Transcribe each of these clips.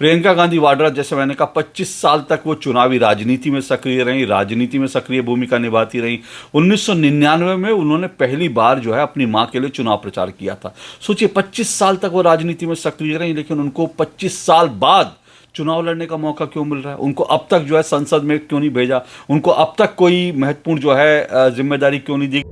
प्रियंका गांधी वाड्रा, जैसे मैंने कहा, 25 साल तक वो चुनावी राजनीति में सक्रिय रही, राजनीति में सक्रिय भूमिका निभाती रही। 1999 में उन्होंने पहली बार जो है अपनी मां के लिए चुनाव प्रचार किया था। सोचिए, 25 साल तक वो राजनीति में सक्रिय रही, लेकिन उनको 25 साल बाद चुनाव लड़ने का मौका क्यों मिल रहा है? उनको अब तक जो है संसद में क्यों नहीं भेजा? उनको अब तक कोई महत्वपूर्ण जो है जिम्मेदारी क्यों नहीं दी?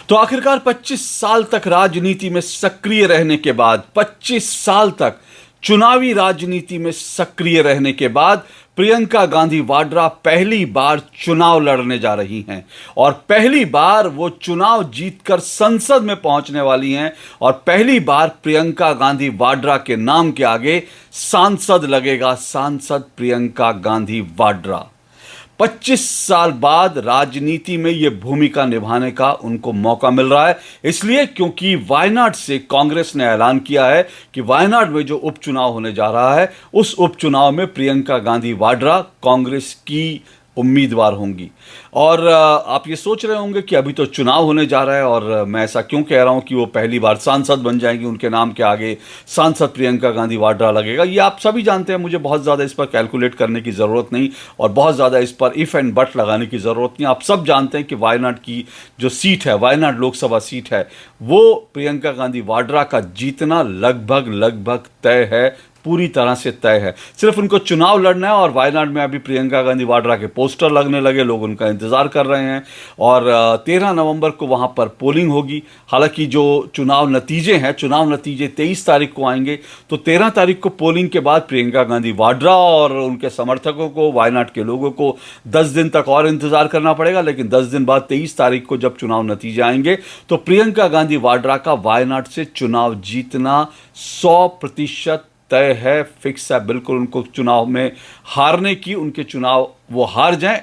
तो आखिरकार 25 साल तक राजनीति में सक्रिय रहने के बाद, 25 साल तक चुनावी राजनीति में सक्रिय रहने के बाद प्रियंका गांधी वाड्रा पहली बार चुनाव लड़ने जा रही हैं और पहली बार वो चुनाव जीतकर संसद में पहुंचने वाली हैं और पहली बार प्रियंका गांधी वाड्रा के नाम के आगे सांसद लगेगा, सांसद प्रियंका गांधी वाड्रा। 25 साल बाद राजनीति में यह भूमिका निभाने का उनको मौका मिल रहा है, इसलिए क्योंकि वायनाड से कांग्रेस ने ऐलान किया है कि वायनाड में जो उपचुनाव होने जा रहा है उस उपचुनाव में प्रियंका गांधी वाड्रा कांग्रेस की उम्मीदवार होंगी। और आप ये सोच रहे होंगे कि अभी तो चुनाव होने जा रहा है और मैं ऐसा क्यों कह रहा हूं कि वो पहली बार सांसद बन जाएंगी, उनके नाम के आगे सांसद प्रियंका गांधी वाड्रा लगेगा। ये आप सभी जानते हैं, मुझे बहुत ज़्यादा इस पर कैलकुलेट करने की ज़रूरत नहीं और बहुत ज़्यादा इस पर इफ़ एंड बट लगाने की ज़रूरत नहीं। आप सब जानते हैं कि वायनाड की जो सीट है, वायनाड लोकसभा सीट है, वो प्रियंका गांधी वाड्रा का जीतना लगभग तय है, पूरी तरह से तय है। सिर्फ उनको चुनाव लड़ना है और वायनाड में अभी प्रियंका गांधी वाड्रा के पोस्टर लगने लगे, लोग उनका इंतजार कर रहे हैं और 13 नवंबर को वहां पर पोलिंग होगी। हालांकि जो चुनाव नतीजे हैं, चुनाव नतीजे 23 तारीख को आएंगे, तो 13 तारीख को पोलिंग के बाद प्रियंका गांधी वाड्रा और उनके समर्थकों को, वायनाड के लोगों को 10 दिन तक और इंतजार करना पड़ेगा। लेकिन 10 दिन बाद 23 तारीख को जब चुनाव नतीजे आएंगे तो प्रियंका गांधी वाड्रा का वायनाड से चुनाव जीतना 100% तय है, फिक्स है बिल्कुल। उनको चुनाव में हारने की, उनके चुनाव वो हार जाएं,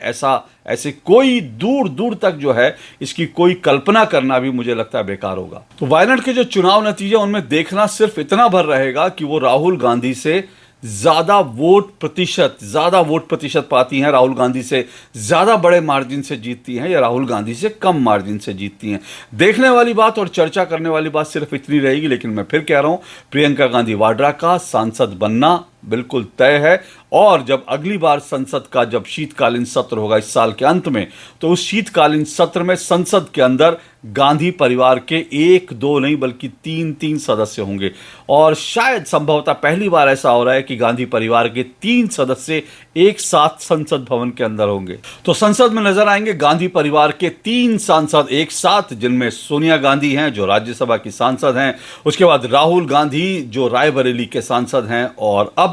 ऐसे कोई दूर दूर तक जो है इसकी कोई कल्पना करना भी मुझे लगता है बेकार होगा। तो वायनाड के जो चुनाव नतीजे, उनमें देखना सिर्फ इतना भर रहेगा कि वो राहुल गांधी से ज्यादा वोट प्रतिशत पाती हैं, राहुल गांधी से ज्यादा बड़े मार्जिन से जीतती हैं या राहुल गांधी से कम मार्जिन से जीतती हैं। देखने वाली बात और चर्चा करने वाली बात सिर्फ इतनी रहेगी। लेकिन मैं फिर कह रहा हूं, प्रियंका गांधी वाड्रा का सांसद बनना बिल्कुल तय है और जब अगली बार संसद का जब शीतकालीन सत्र होगा इस साल के अंत में, तो उस शीतकालीन सत्र में संसद के अंदर गांधी परिवार के 1-2 नहीं बल्कि 3-3 सदस्य होंगे और शायद संभवतः पहली बार ऐसा हो रहा है कि गांधी परिवार के 3 सदस्य एक साथ संसद भवन के अंदर होंगे। तो संसद में नजर आएंगे गांधी परिवार के 3 सांसद एक साथ, जिनमें सोनिया गांधी हैं जो राज्यसभा की सांसद हैं, उसके बाद राहुल गांधी जो रायबरेली के सांसद हैं और अब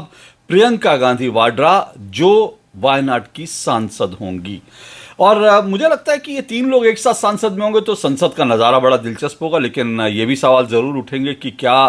प्रियंका गांधी वाड्रा जो वायनाड की सांसद होंगी। और मुझे लगता है कि ये 3 लोग एक साथ सांसद में होंगे तो संसद का नज़ारा बड़ा दिलचस्प होगा। लेकिन ये भी सवाल ज़रूर उठेंगे कि क्या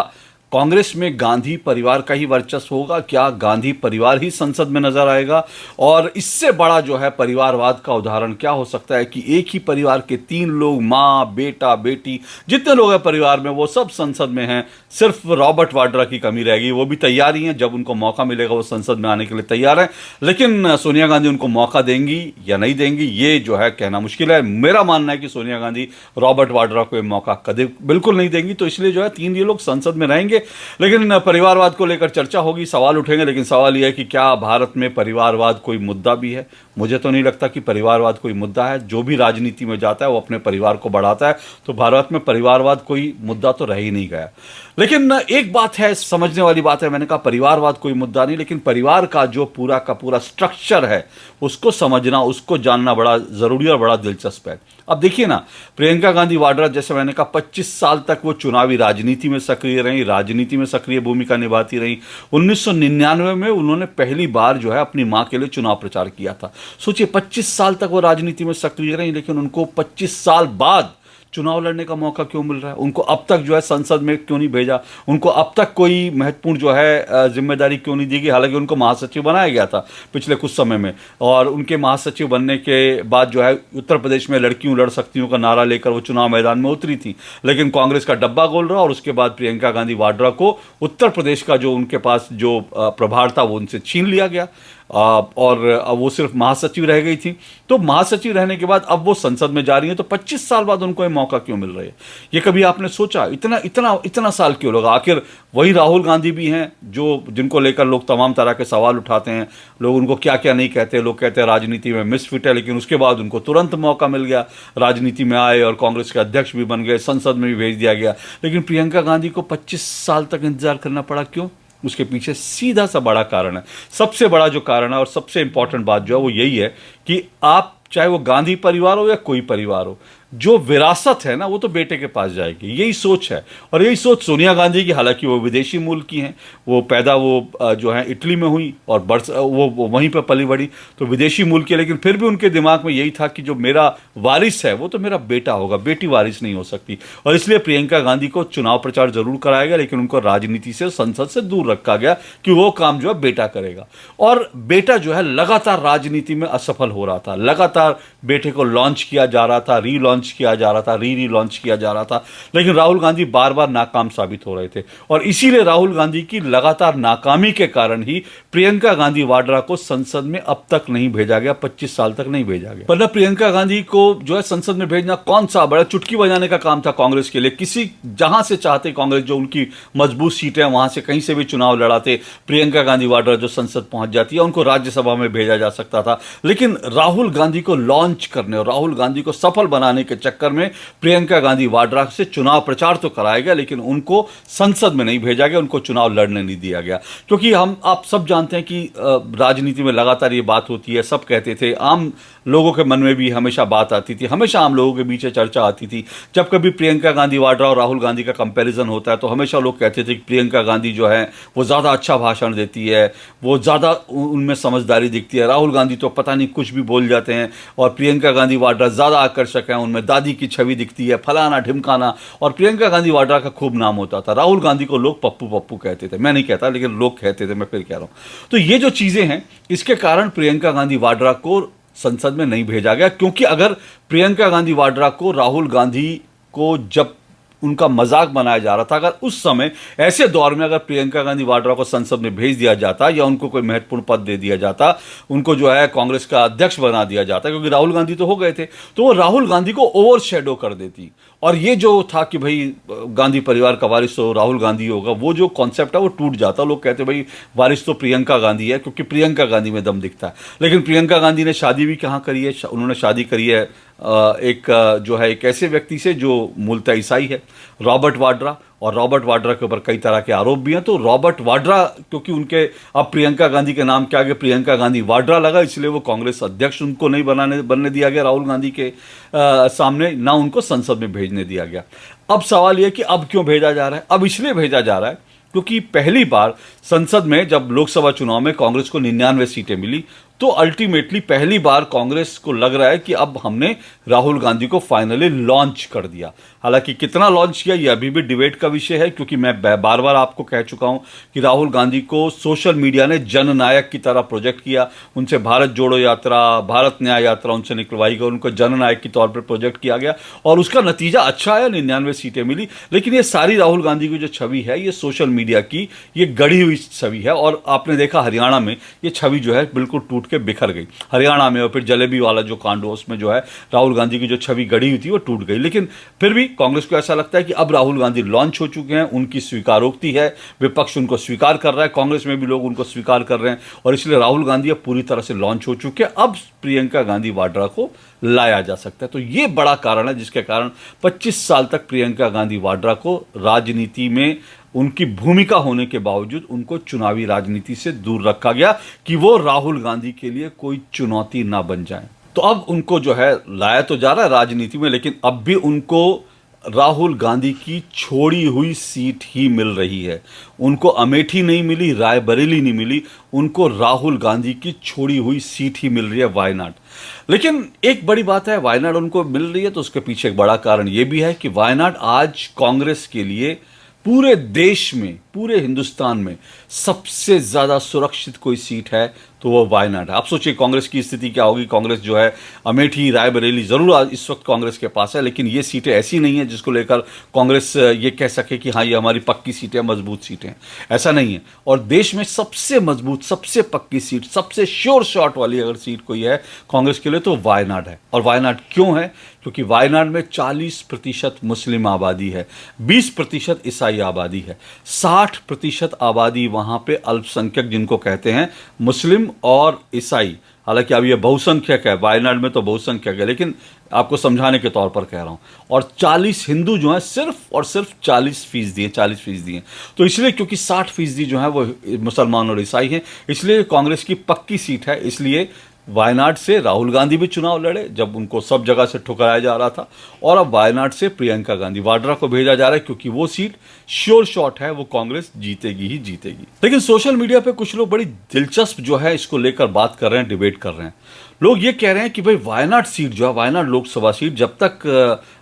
कांग्रेस में गांधी परिवार का ही वर्चस्व होगा? क्या गांधी परिवार ही संसद में नजर आएगा? और इससे बड़ा जो है परिवारवाद का उदाहरण क्या हो सकता है कि एक ही परिवार के 3 लोग, माँ, बेटा, बेटी, जितने लोग हैं परिवार में, वो सब संसद में हैं। सिर्फ रॉबर्ट वाड्रा की कमी रहेगी, वो भी तैयार ही हैं, जब उनको मौका मिलेगा वो संसद में आने के लिए तैयार हैं। लेकिन सोनिया गांधी उनको मौका देंगी या नहीं देंगी, ये जो है कहना मुश्किल है। मेरा मानना है कि सोनिया गांधी रॉबर्ट वाड्रा को मौका कभी बिल्कुल नहीं देंगी, तो इसलिए जो है 3 ये लोग संसद में रहेंगे। लेकिन परिवारवाद को लेकर चर्चा होगी, सवाल उठेंगे। लेकिन सवाल यह है कि क्या भारत में परिवारवाद कोई मुद्दा भी है? मुझे तो नहीं लगता कि परिवारवाद कोई मुद्दा है। जो भी राजनीति में जाता है वो अपने परिवार को बढ़ाता है, तो भारत में परिवारवाद कोई मुद्दा तो रह ही नहीं गया। लेकिन एक बात है, समझने वाली बात है, मैंने कहा परिवारवाद कोई मुद्दा नहीं, लेकिन परिवार का जो पूरा का पूरा स्ट्रक्चर है उसको समझना, उसको जानना बड़ा ज़रूरी और बड़ा दिलचस्प है। अब देखिए ना, प्रियंका गांधी वाड्रा, जैसे मैंने कहा, 25 साल तक वो चुनावी राजनीति में सक्रिय रही, राजनीति में सक्रिय भूमिका निभाती रही। 1999 में उन्होंने पहली बार जो है अपनी मां के लिए चुनाव प्रचार किया था। सोचिए, 25 साल तक वो राजनीति में सक्रिय रही, लेकिन उनको 25 साल बाद चुनाव लड़ने का मौका क्यों मिल रहा है? उनको अब तक जो है संसद में क्यों नहीं भेजा? उनको अब तक कोई महत्वपूर्ण जो है जिम्मेदारी क्यों नहीं दी गई? हालांकि उनको महासचिव बनाया गया था पिछले कुछ समय में, और उनके महासचिव बनने के बाद जो है उत्तर प्रदेश में लड़कियों लड़ सकती हूँ का नारा लेकर वो चुनाव मैदान में उतरी थी। लेकिन कांग्रेस का डब्बा गोल रहा और उसके बाद प्रियंका गांधी वाड्रा को उत्तर प्रदेश का जो उनके पास जो प्रभार था वो उनसे छीन लिया गया। और अब वो सिर्फ महासचिव रह गई थी। तो महासचिव रहने के बाद अब वो संसद में जा रही है, तो 25 साल बाद उनको ये मौका क्यों मिल रहा है? ये कभी आपने सोचा इतना इतना इतना साल क्यों लगा? आखिर वही राहुल गांधी भी हैं जो जिनको लेकर लोग तमाम तरह के सवाल उठाते हैं। लोग उनको क्या क्या नहीं कहते, लोग कहते हैं राजनीति में मिसफिट है, लेकिन उसके बाद उनको तुरंत मौका मिल गया, राजनीति में आए और कांग्रेस के अध्यक्ष भी बन गए, संसद में भी भेज दिया गया। लेकिन प्रियंका गांधी को 25 साल तक इंतजार करना पड़ा, क्यों? उसके पीछे सीधा सा बड़ा कारण है। सबसे बड़ा जो कारण है और सबसे इंपॉर्टेंट बात जो है वो यही है कि आप चाहे वो गांधी परिवार हो या कोई परिवार हो, जो विरासत है ना वो तो बेटे के पास जाएगी, यही सोच है। और यही सोच सोनिया गांधी की, हालांकि वो विदेशी मूल की हैं, वो पैदा वो जो है इटली में हुई और वो वहीं पर पली बड़ी, तो विदेशी मूल की, लेकिन फिर भी उनके दिमाग में यही था कि जो मेरा वारिस है वो तो मेरा बेटा होगा, बेटी वारिस नहीं हो सकती। और इसलिए प्रियंका गांधी को चुनाव प्रचार जरूर कराया गया, लेकिन उनको राजनीति से, संसद से दूर रखा गया कि वो काम जो है बेटा करेगा। और बेटा जो है लगातार राजनीति में असफल हो रहा था, लगातार बेटे को लॉन्च किया जा रहा था, रीलॉन्च किया जा रहा था, री लॉन्च किया जा रहा था, लेकिन राहुल गांधी बार बार नाकाम साबित हो रहे थे। और इसीलिए राहुल गांधी की लगातार नाकामी के कारण ही प्रियंका गांधी वाड्रा को संसद में अब तक नहीं भेजा गया, 25 साल तक नहीं भेजा गया। वरना प्रियंका गांधी को जो है संसद में भेजना कौन सा बड़ा चुटकी बजाने का काम था कांग्रेस के लिए। किसी जहां से चाहते कांग्रेस, जो उनकी मजबूत सीटें वहां से कहीं से भी चुनाव लड़ाते, प्रियंका गांधी वाड्रा जो संसद पहुंच जाती है, उनको राज्यसभा में भेजा जा सकता था। लेकिन राहुल गांधी को लॉन्च करने और राहुल गांधी को सफल बनाने के चक्कर में प्रियंका गांधी वाड्रा से चुनाव प्रचार तो कराया गया, लेकिन उनको संसद में नहीं भेजा गया, उनको चुनाव लड़ने नहीं दिया गया। क्योंकि आप सब जानते हैं कि राजनीति में लगातार ये बात होती है, सब कहते थे, आम लोगों के मन में भी हमेशा बात आती थी, हमेशा आम लोगों के बीच चर्चा आती थी। जब कभी प्रियंका गांधी वाड्रा और राहुल गांधी का कंपैरिजन होता है तो हमेशा लोग कहते थे कि प्रियंका गांधी जो है वो ज़्यादा अच्छा भाषण देती है, वो ज़्यादा उनमें समझदारी दिखती है, राहुल गांधी तो पता नहीं कुछ भी बोल जाते हैं, और प्रियंका गांधी वाड्रा ज़्यादा आकर्षक है, उनमें दादी की छवि दिखती है, फलाना ढिमकाना। और प्रियंका गांधी वाड्रा का खूब नाम होता था। राहुल गांधी को लोग पप्पू पप्पू कहते थे, मैं नहीं कहता, लेकिन लोग कहते थे, मैं फिर कह रहा हूं। तो ये जो चीज़ें हैं, इसके कारण प्रियंका गांधी वाड्रा को संसद में नहीं भेजा गया। क्योंकि अगर प्रियंका गांधी वाड्रा को राहुल गांधी को जब उनका मजाक बनाया जा रहा था, अगर उस समय ऐसे दौर में अगर प्रियंका गांधी वाड्रा को संसद में भेज दिया जाता या उनको कोई महत्वपूर्ण पद दे दिया जाता, उनको जो है कांग्रेस का अध्यक्ष बना दिया जाता, क्योंकि राहुल गांधी तो हो गए थे, तो वो राहुल गांधी को ओवर शेडो कर देती। और ये जो था कि भाई गांधी परिवार का वारिस तो राहुल गांधी होगा, वो जो कॉन्सेप्ट है वो टूट जाता। लोग कहते भाई वारिस तो प्रियंका गांधी है, क्योंकि प्रियंका गांधी में दम दिखता है। लेकिन प्रियंका गांधी ने शादी भी कहाँ करी है? उन्होंने शादी करी है जो है एक ऐसे व्यक्ति से जो मूलतः ईसाई है, रॉबर्ट वाड्रा। और रॉबर्ट वाड्रा के ऊपर कई तरह के आरोप भी हैं। तो रॉबर्ट वाड्रा, क्योंकि उनके अब प्रियंका गांधी के नाम के आगे प्रियंका गांधी वाड्रा लगा, इसलिए वो कांग्रेस अध्यक्ष उनको नहीं बनने दिया गया राहुल गांधी के सामने, ना उनको संसद में भेजने दिया गया। अब सवाल यह कि अब क्यों भेजा जा रहा है? अब इसलिए भेजा जा रहा है क्योंकि पहली बार संसद में जब लोकसभा चुनाव में कांग्रेस को 99 सीटें मिली, तो अल्टीमेटली पहली बार कांग्रेस को लग रहा है कि अब हमने राहुल गांधी को फाइनली लॉन्च कर दिया। हालांकि कितना लॉन्च किया ये अभी भी डिबेट का विषय है, क्योंकि मैं बार बार आपको कह चुका हूं कि राहुल गांधी को सोशल मीडिया ने जननायक की तरह प्रोजेक्ट किया। उनसे भारत जोड़ो यात्रा, भारत न्याय यात्रा उनसे निकलवाई गई, उनको जननायक के तौर पर प्रोजेक्ट किया गया और उसका नतीजा अच्छा है, 99 सीटें मिली। लेकिन ये सारी राहुल गांधी की जो छवि है ये सोशल मीडिया की ये गढ़ी हुई छवि है। और आपने देखा हरियाणा में ये छवि जो है बिल्कुल टूट के बिखर गई हरियाणा में। और फिर जलेबी वाला जो कांड हुआ उसमें जो है राहुल गांधी की जो छवि गढ़ी हुई थी वो टूट गई। लेकिन फिर भी कांग्रेस को ऐसा लगता है कि अब राहुल गांधी लॉन्च हो चुके हैं, उनकी स्वीकारोक्ति है, विपक्ष उनको स्वीकार कर रहा है, कांग्रेस में भी लोग उनको स्वीकार कर रहे हैं, और इसलिए राहुल गांधी अब पूरी तरह से लॉन्च हो चुके हैं। अब प्रियंका गांधी वाड्रा को लाया जा सकता है। तो ये बड़ा कारण है जिसके कारण 25 साल तक प्रियंका गांधी वाड्रा को राजनीति में उनकी भूमिका होने के बावजूद उनको चुनावी राजनीति से दूर रखा गया कि वो राहुल गांधी के लिए कोई चुनौती ना बन जाए। तो अब उनको जो है लाया तो जा रहा है राजनीति में, लेकिन अब भी उनको राहुल गांधी की छोड़ी हुई सीट ही मिल रही है। उनको अमेठी नहीं मिली, रायबरेली नहीं मिली, उनको राहुल गांधी की छोड़ी हुई सीट ही मिल रही है, वायनाड। लेकिन एक बड़ी बात है, वायनाड उनको मिल रही है तो उसके पीछे एक बड़ा कारण यह भी है कि वायनाड आज कांग्रेस के लिए पूरे देश में, पूरे हिंदुस्तान में सबसे ज्यादा सुरक्षित कोई सीट है तो वो वायनाड है। आप सोचिए कांग्रेस की स्थिति क्या होगी। कांग्रेस जो है अमेठी, रायबरेली जरूर आज इस वक्त कांग्रेस के पास है, लेकिन ये सीटें ऐसी नहीं है जिसको लेकर कांग्रेस ये कह सके कि हाँ ये हमारी पक्की सीटें, मजबूत सीटें हैं। ऐसा नहीं है। और देश में सबसे मजबूत, सबसे पक्की सीट, सबसे श्योर शॉट वाली अगर सीट कोई है कांग्रेस के लिए तो वायनाड है। और वायनाड क्यों है? क्योंकि वायनाड में 40% मुस्लिम आबादी है, 20% ईसाई आबादी है, 60% आबादी वहां पे अल्पसंख्यक जिनको कहते हैं मुस्लिम और ईसाई। हालांकि अब ये बहुसंख्यक है, वायनाड में तो बहुसंख्यक है, लेकिन आपको समझाने के तौर पर कह रहा हूं। और 40 हिंदू जो हैं सिर्फ और सिर्फ 40% हैं, 40% हैं। तो इसलिए क्योंकि 60% जो है वो मुसलमान और ईसाई हैं, इसलिए कांग्रेस की पक्की सीट है। इसलिए वायनाड से राहुल गांधी भी चुनाव लड़े जब उनको सब जगह से ठुकराया जा रहा था, और अब वायनाड से प्रियंका गांधी वाड्रा को भेजा जा रहा है क्योंकि वो सीट श्योर शॉट है, वो कांग्रेस जीतेगी ही जीतेगी। लेकिन सोशल मीडिया पे कुछ लोग बड़ी दिलचस्प जो है इसको लेकर बात कर रहे हैं, डिबेट कर रहे हैं। लोग ये कह रहे हैं कि भाई वायनाड सीट जो है, वायनाड लोकसभा सीट, जब तक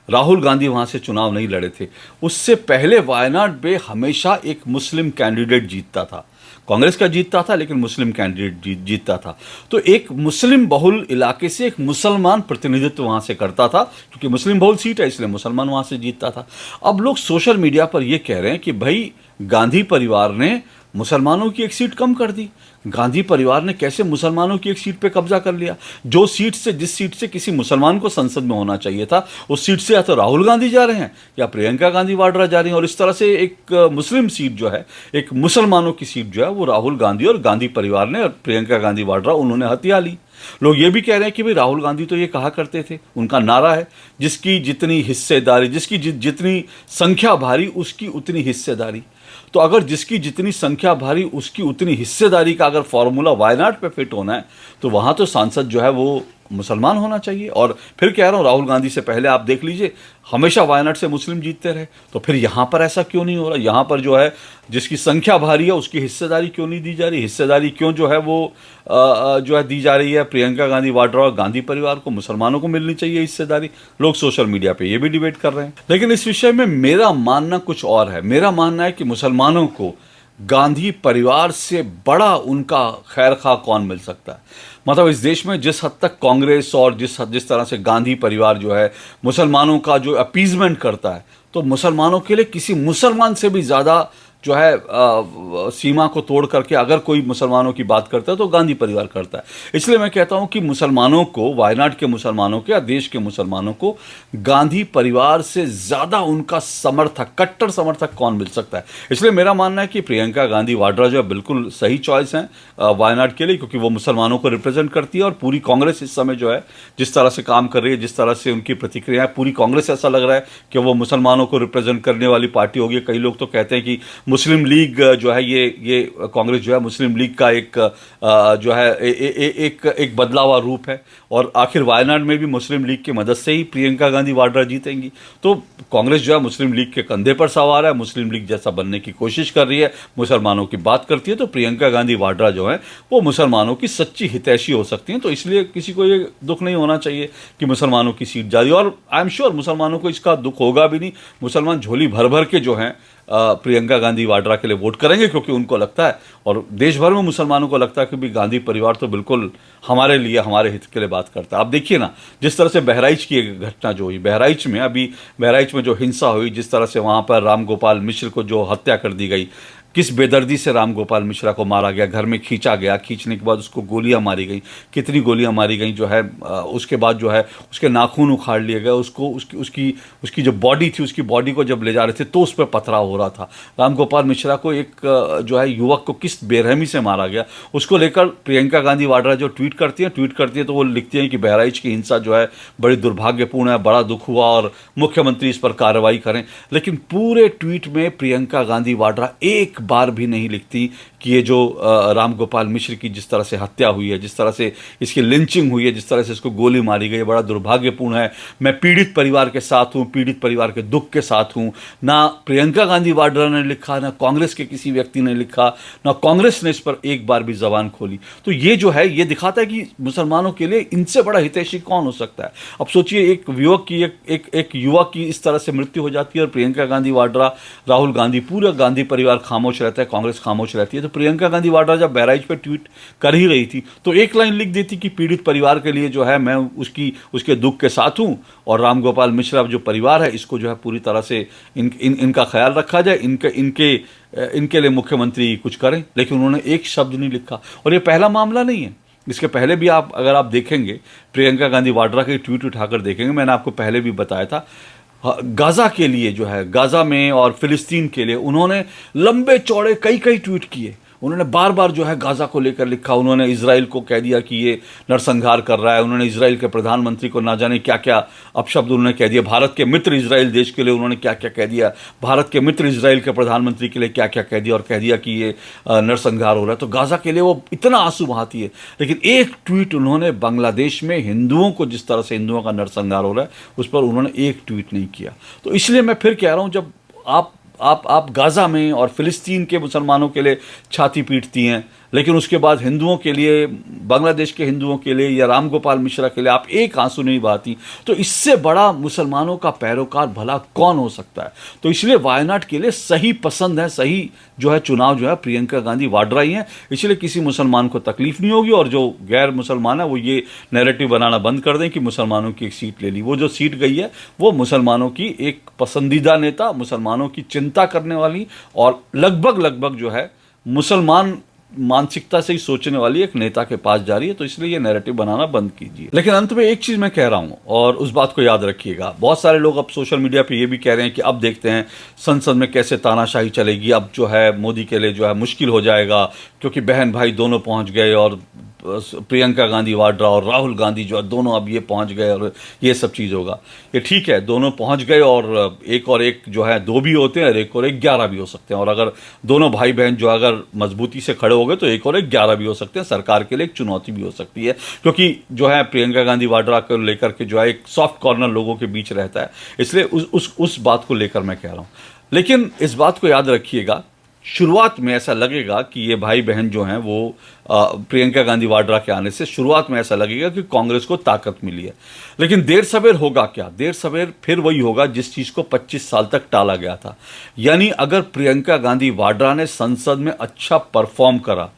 राहुल गांधी वहां से चुनाव नहीं लड़े थे उससे पहले वायनाड में हमेशा एक मुस्लिम कैंडिडेट जीतता था। कांग्रेस का जीतता था लेकिन मुस्लिम कैंडिडेट जीतता था। तो एक मुस्लिम बहुल इलाके से एक मुसलमान प्रतिनिधित्व वहां से करता था, क्योंकि मुस्लिम बहुल सीट है इसलिए मुसलमान वहां से जीतता था। अब लोग सोशल मीडिया पर यह कह रहे हैं कि भाई गांधी परिवार ने मुसलमानों की एक सीट कम कर दी। गांधी परिवार ने कैसे मुसलमानों की एक सीट पे कब्जा कर लिया? जो सीट से, जिस सीट से किसी मुसलमान को संसद में होना चाहिए था, उस सीट से या तो राहुल गांधी जा रहे हैं या प्रियंका गांधी वाड्रा जा रही हैं। और इस तरह से एक मुस्लिम सीट जो है, एक मुसलमानों की सीट जो है, वो राहुल गांधी और गांधी परिवार ने और प्रियंका गांधी वाड्रा उन्होंने हथिया ली। लोग ये भी कह रहे हैं कि भाई राहुल गांधी तो ये कहा करते थे, उनका नारा है, जिसकी जितनी हिस्सेदारी, जिसकी जितनी संख्या भारी उसकी उतनी हिस्सेदारी। तो अगर जिसकी जितनी संख्या भारी उसकी उतनी हिस्सेदारी का अगर फॉर्मूला वायनाड पे फिट होना है तो वहां तो सांसद जो है वो मुसलमान होना चाहिए। और फिर कह रहा हूं, राहुल गांधी से पहले आप देख लीजिए, हमेशा वायनाड से मुस्लिम जीतते रहे, तो फिर यहां पर ऐसा क्यों नहीं हो रहा? यहां पर जो है जिसकी संख्या भारी है उसकी हिस्सेदारी क्यों नहीं दी जा रही? हिस्सेदारी क्यों जो है वो जो है दी जा रही है प्रियंका गांधी वाड्रा और गांधी परिवार को? मुसलमानों को मिलनी चाहिए हिस्सेदारी। लोग सोशल मीडिया पे ये भी डिबेट कर रहे हैं। लेकिन इस विषय में मेरा मानना कुछ और है। मेरा मानना है कि मुसलमानों को गांधी परिवार से बड़ा उनका खैर खा कौन मिल सकता है? मतलब इस देश में जिस हद तक कांग्रेस और जिस तरह से गांधी परिवार जो है मुसलमानों का जो अपीजमेंट करता है, तो मुसलमानों के लिए किसी मुसलमान से भी ज़्यादा जो है सीमा को तोड़ करके अगर कोई मुसलमानों की बात करता है तो गांधी परिवार करता है। इसलिए मैं कहता हूं कि मुसलमानों को, वायनाड के मुसलमानों के या देश के मुसलमानों को गांधी परिवार से ज़्यादा उनका समर्थक, कट्टर समर्थक कौन मिल सकता है? इसलिए मेरा मानना है कि प्रियंका गांधी वाड्रा जो है बिल्कुल सही चॉइस है वायनाड के लिए, क्योंकि वो मुसलमानों को रिप्रेजेंट करती है। और पूरी कांग्रेस इस समय जो है जिस तरह से काम कर रही है, जिस तरह से उनकी प्रतिक्रिया है, पूरी कांग्रेस ऐसा लग रहा है कि वो मुसलमानों को रिप्रेजेंट करने वाली पार्टी होगी। कई लोग तो कहते हैं कि मुस्लिम लीग जो है ये कांग्रेस जो है मुस्लिम लीग का एक जो है एक बदला हुआ रूप है। और आखिर वायनाड में भी मुस्लिम लीग की मदद से ही प्रियंका गांधी वाड्रा जीतेंगी। तो कांग्रेस जो है मुस्लिम लीग के कंधे पर सवार है, मुस्लिम लीग जैसा बनने की कोशिश कर रही है, मुसलमानों की बात करती है। तो प्रियंका गांधी वाड्रा जो है वो मुसलमानों की सच्ची हितैषी हो सकती हैं। तो इसलिए किसी को ये दुख नहीं होना चाहिए कि मुसलमानों की सीट जा रही है। और आई एम श्योर मुसलमानों को इसका दुख होगा भी नहीं। मुसलमान झोली भर भर के जो हैं प्रियंका गांधी वाड्रा के लिए वोट करेंगे, क्योंकि उनको लगता है और देश भर में मुसलमानों को लगता है कि भी गांधी परिवार तो बिल्कुल हमारे लिए, हमारे हित के लिए बात करता है। आप देखिए ना, जिस तरह से बहराइच की एक घटना जो हुई, बहराइच में जो हिंसा हुई, जिस तरह से वहां पर राम गोपाल मिश्र को जो हत्या कर दी गई, किस बेदर्दी से राम गोपाल मिश्रा को मारा गया, घर में खींचा गया, खींचने के बाद उसको गोलियां मारी गई, कितनी गोलियां मारी गई जो है, उसके बाद जो है उसके नाखून उखाड़ लिए गए, उसको उसकी जो बॉडी थी, उसकी बॉडी को जब ले जा रहे थे तो उस पर पथराव हो रहा था। राम गोपाल मिश्रा को एक जो है युवक को किस बेरहमी से मारा गया, उसको लेकर प्रियंका गांधी वाड्रा जो ट्वीट करती हैं तो वो लिखती हैं कि बहराइच की हिंसा जो है बड़ी दुर्भाग्यपूर्ण है, बड़ा दुख हुआ और मुख्यमंत्री इस पर कार्रवाई करें। लेकिन पूरे ट्वीट में प्रियंका गांधी वाड्रा एक बार भी नहीं लिखती कि ये जो राम गोपाल मिश्र की जिस तरह से हत्या हुई है, जिस तरह से इसकी लिंचिंग हुई है, जिस तरह से इसको गोली मारी गई है, बड़ा दुर्भाग्यपूर्ण है। मैं पीड़ित परिवार के साथ हूं, पीड़ित परिवार के दुख के साथ हूं। ना प्रियंका गांधी वाड्रा ने लिखा, ना कांग्रेस के किसी व्यक्ति ने लिखा, ना कांग्रेस ने इस पर एक बार भी जबान खोली। तो ये जो है ये दिखाता है कि मुसलमानों के लिए इनसे बड़ा हितैषी कौन हो सकता है। अब सोचिए, एक युवक की एक युवक की इस तरह से मृत्यु हो जाती है और प्रियंका गांधी वाड्रा, राहुल गांधी, पूरा गांधी परिवार खामोश खामोश रहता है, कांग्रेस खामोश रहती है, तो प्रियंका गांधी वाड्रा जब बहराइच पे ट्वीट कर ही रही थी तो एक लाइन लिख देती कि पीड़ित परिवार के लिए जो है मैं उसके दुख के साथ हूं और राम गोपाल मिश्रा जो परिवार है इसको जो है पूरी तरह से इनका ख्याल रखा जाए, इनके लिए मुख्यमंत्री कुछ करें। लेकिन उन्होंने एक शब्द नहीं लिखा। और ये पहला मामला नहीं है, इसके पहले भी अगर आप देखेंगे, प्रियंका गांधी वाड्रा के ट्वीट उठाकर देखेंगे, मैंने आपको पहले भी बताया था, गाज़ा के लिए जो है, गाज़ा में और फिलिस्तीन के लिए उन्होंने लंबे चौड़े कई ट्वीट किए। उन्होंने बार बार जो है गाज़ा को लेकर लिखा। उन्होंने इजराइल को कह दिया कि ये नरसंहार कर रहा है। उन्होंने इजराइल के प्रधानमंत्री को ना जाने क्या क्या अपशब्द उन्होंने कह दिया। भारत के मित्र इजराइल देश के लिए उन्होंने क्या क्या कह दिया, भारत के मित्र इजराइल के प्रधानमंत्री के लिए क्या क्या कह दिया, और कह दिया कि ये नरसंहार हो रहा है। तो गाज़ा के लिए वो इतना आंसू बहाती है, लेकिन एक ट्वीट उन्होंने बांग्लादेश में हिंदुओं को, जिस तरह से हिंदुओं का नरसंहार हो रहा है, उस पर उन्होंने एक ट्वीट नहीं किया। तो इसलिए मैं फिर कह रहा हूँ, जब आप गाज़ा में और फिलिस्तीन के मुसलमानों के लिए छाती पीटती हैं, लेकिन उसके बाद हिंदुओं के लिए, बांग्लादेश के हिंदुओं के लिए या राम गोपाल मिश्रा के लिए आप एक आंसू नहीं बहाती, तो इससे बड़ा मुसलमानों का पैरोकार भला कौन हो सकता है। तो इसलिए वायनाड के लिए सही पसंद है, सही जो है चुनाव जो है प्रियंका गांधी वाड्रा ही है। इसलिए किसी मुसलमान को तकलीफ नहीं होगी, और जो गैर मुसलमान है वो ये नैरेटिव बनाना बंद कर दें कि मुसलमानों की एक सीट ले ली। वो जो सीट गई है वो मुसलमानों की एक पसंदीदा नेता, मुसलमानों की चिंता करने वाली और लगभग जो है मुसलमान मानसिकता से ही सोचने वाली एक नेता के पास जा रही है। तो इसलिए ये नैरेटिव बनाना बंद कीजिए। लेकिन अंत में एक चीज मैं कह रहा हूं, और उस बात को याद रखिएगा, बहुत सारे लोग अब सोशल मीडिया पे ये भी कह रहे हैं कि अब देखते हैं संसद में कैसे तानाशाही चलेगी, अब जो है मोदी के लिए जो है मुश्किल हो जाएगा, क्योंकि बहन भाई दोनों पहुंच गए, और प्रियंका गांधी वाड्रा और राहुल गांधी जो है दोनों अब ये पहुंच गए, और ये सब चीज़ होगा। ये ठीक है, दोनों पहुंच गए, और एक जो है 2 भी होते हैं, और 1 और 1 11 भी हो सकते हैं। और अगर दोनों भाई बहन जो अगर मजबूती से खड़े हो गए तो 1 और 1 11 भी हो सकते हैं। सरकार के लिए एक चुनौती भी हो सकती है, क्योंकि जो है प्रियंका गांधी वाड्रा को लेकर के जो है एक सॉफ्ट कॉर्नर लोगों के बीच रहता है। इसलिए उस बात को लेकर मैं कह रहा हूँ। लेकिन इस बात को याद रखिएगा, शुरुआत में ऐसा लगेगा कि ये भाई बहन जो हैं वो प्रियंका गांधी वाड्रा के आने से शुरुआत में ऐसा लगेगा कि कांग्रेस को ताकत मिली है। लेकिन देर सवेर होगा क्या, देर सवेर फिर वही होगा जिस चीज़ को 25 साल तक टाला गया था। यानी अगर प्रियंका गांधी वाड्रा ने संसद में अच्छा परफॉर्म करा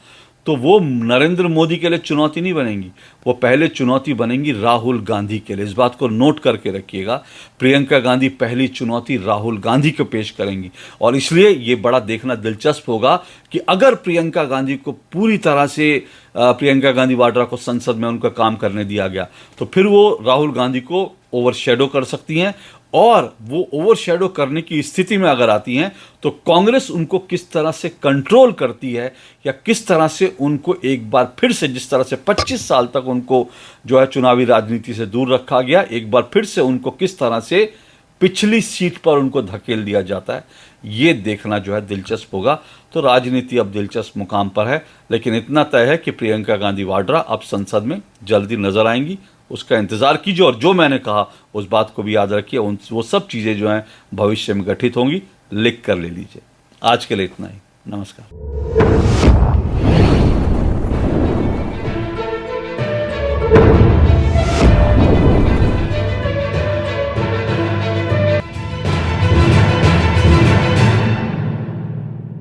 तो वो नरेंद्र मोदी के लिए चुनौती नहीं बनेंगी, वो पहले चुनौती बनेंगी राहुल गांधी के लिए। इस बात को नोट करके रखिएगा, प्रियंका गांधी पहली चुनौती राहुल गांधी को पेश करेंगी। और इसलिए ये बड़ा देखना दिलचस्प होगा कि अगर प्रियंका गांधी को पूरी तरह से प्रियंका गांधी वाड्रा को संसद में उनका काम करने दिया गया तो फिर वो राहुल गांधी को ओवरशैडो कर सकती हैं, और वो ओवरशैडो करने की स्थिति में अगर आती हैं तो कांग्रेस उनको किस तरह से कंट्रोल करती है, या किस तरह से उनको एक बार फिर से, जिस तरह से 25 साल तक उनको जो है चुनावी राजनीति से दूर रखा गया, एक बार फिर से उनको किस तरह से पिछली सीट पर उनको धकेल दिया जाता है, ये देखना जो है दिलचस्प होगा। तो राजनीति अब दिलचस्प मुकाम पर है, लेकिन इतना तय है कि प्रियंका गांधी वाड्रा अब संसद में जल्दी नजर आएंगी। उसका इंतजार कीजिए, और जो मैंने कहा उस बात को भी याद रखिए, वो सब चीज़ें जो हैं भविष्य में गठित होंगी, लिख कर ले लीजिए। आज के लिए इतना ही, नमस्कार।